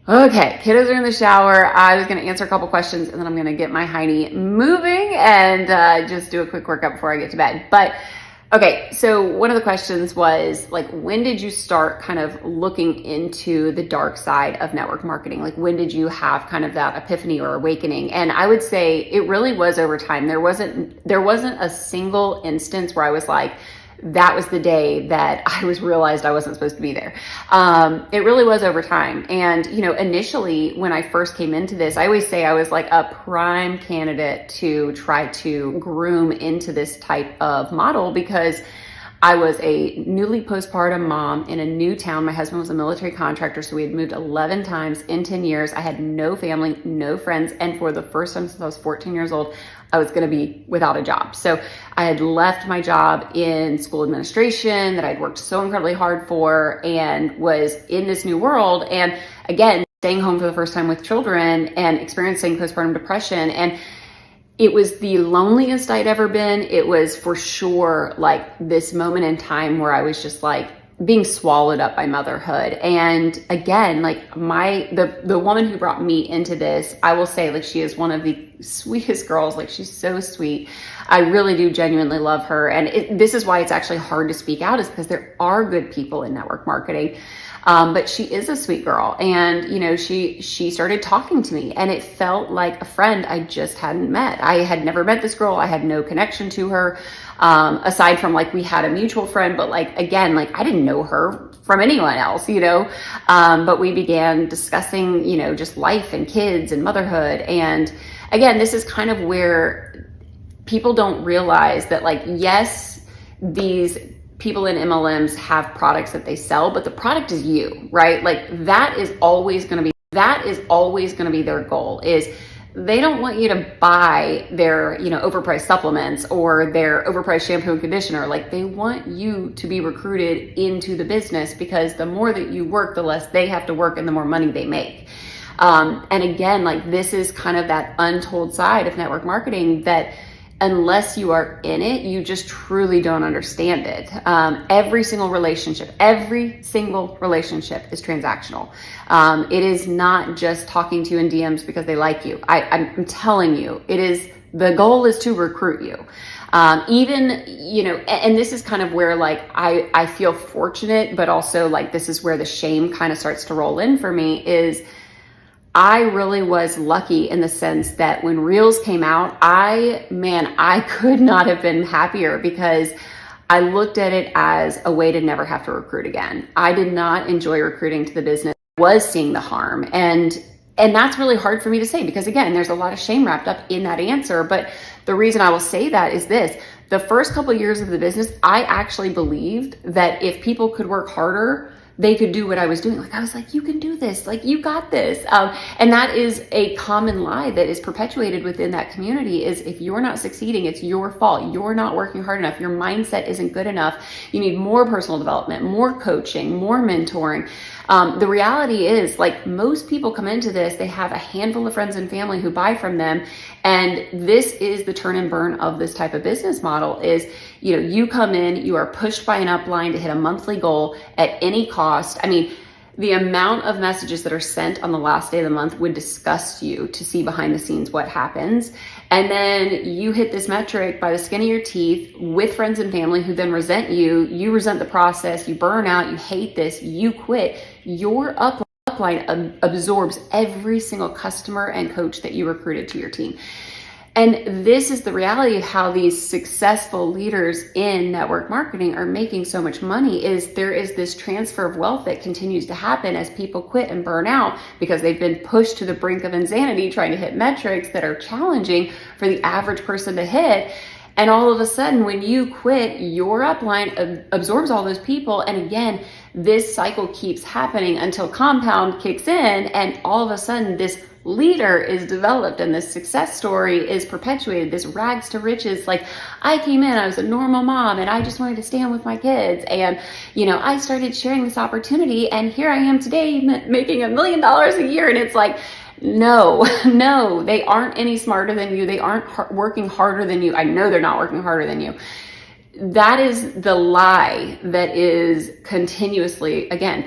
Okay, kiddos are in the shower. I was going to answer a couple questions and then I'm going to get my hiney moving and just do a quick workout before I get to bed. But okay, so one of the questions was like, when did you start kind of looking into the dark side of network marketing? Like, when did you have kind of that epiphany or awakening? And I would say it really was over time. There wasn't a single instance where I was like, that was the day that I realized I wasn't supposed to be there. It really was over time. And, initially when I first came into this, I always say I was like a prime candidate to try to groom into this type of model because I was a newly postpartum mom in a new town. My husband was a military contractor, so we had moved 11 times in 10 years. I had no family, no friends, and for the first time since I was 14 years old, I was going to be without a job. So I had left my job in school administration that I'd worked so incredibly hard for and was in this new world. And again, staying home for the first time with children and experiencing postpartum depression. And it was the loneliest I'd ever been. It was for sure like this moment in time where I was just like being swallowed up by motherhood. And again, like the woman who brought me into this, I will say, like, she is one of the sweetest girls. Like, she's so sweet. I really do genuinely love her. And this is why it's actually hard to speak out, is because there are good people in network marketing. But she is a sweet girl. And, she started talking to me and it felt like a friend I just hadn't met. I had never met this girl. I had no connection to her. Aside from like, we had a mutual friend, but like, again, like I didn't know her from anyone else, but we began discussing, just life and kids and motherhood. And again, this is kind of where people don't realize that, like, yes, these people in MLMs have products that they sell, but the product is you, right? Like that is always going to be their goal. Is they don't want you to buy their, overpriced supplements or their overpriced shampoo and conditioner. Like, they want you to be recruited into the business, because the more that you work, the less they have to work and the more money they make. And again, like, this is kind of that untold side of network marketing that unless you are in it, you just truly don't understand it. Every single relationship is transactional. It is not just talking to you in DMs because they like you. I'm telling you, the goal is to recruit you. And this is kind of where, like, I feel fortunate, but also like this is where the shame kind of starts to roll in for me. Is I really was lucky in the sense that when Reels came out, I could not have been happier, because I looked at it as a way to never have to recruit again. I did not enjoy recruiting to the business. I was seeing the harm. And that's really hard for me to say, because again, there's a lot of shame wrapped up in that answer. But the reason I will say that is this: the first couple of years of the business, I actually believed that if people could work harder, they could do what I was doing. Like, I was like, you can do this. Like, you got this. And that is a common lie that is perpetuated within that community, is if you're not succeeding, it's your fault. You're not working hard enough. Your mindset isn't good enough. You need more personal development, more coaching, more mentoring. The reality is, like, most people come into this, they have a handful of friends and family who buy from them. And this is the turn and burn of this type of business model. Is, you come in, you are pushed by an upline to hit a monthly goal at any cost. I mean, the amount of messages that are sent on the last day of the month would disgust you to see behind the scenes what happens. And then you hit this metric by the skin of your teeth with friends and family who then resent you. You resent the process, you burn out, you hate this, you quit. Your upline absorbs every single customer and coach that you recruited to your team. And this is the reality of how these successful leaders in network marketing are making so much money. Is there is this transfer of wealth that continues to happen as people quit and burn out because they've been pushed to the brink of insanity trying to hit metrics that are challenging for the average person to hit. And all of a sudden, when you quit, your upline absorbs all those people. And again, this cycle keeps happening until compound kicks in, and all of a sudden this leader is developed and this success story is perpetuated, this rags to riches. Like, I came in, I was a normal mom and I just wanted to stand with my kids. And, I started sharing this opportunity, and here I am today making $1 million a year. And it's like, no, they aren't any smarter than you. They aren't working harder than you. I know they're not working harder than you. That is the lie that is continuously, again,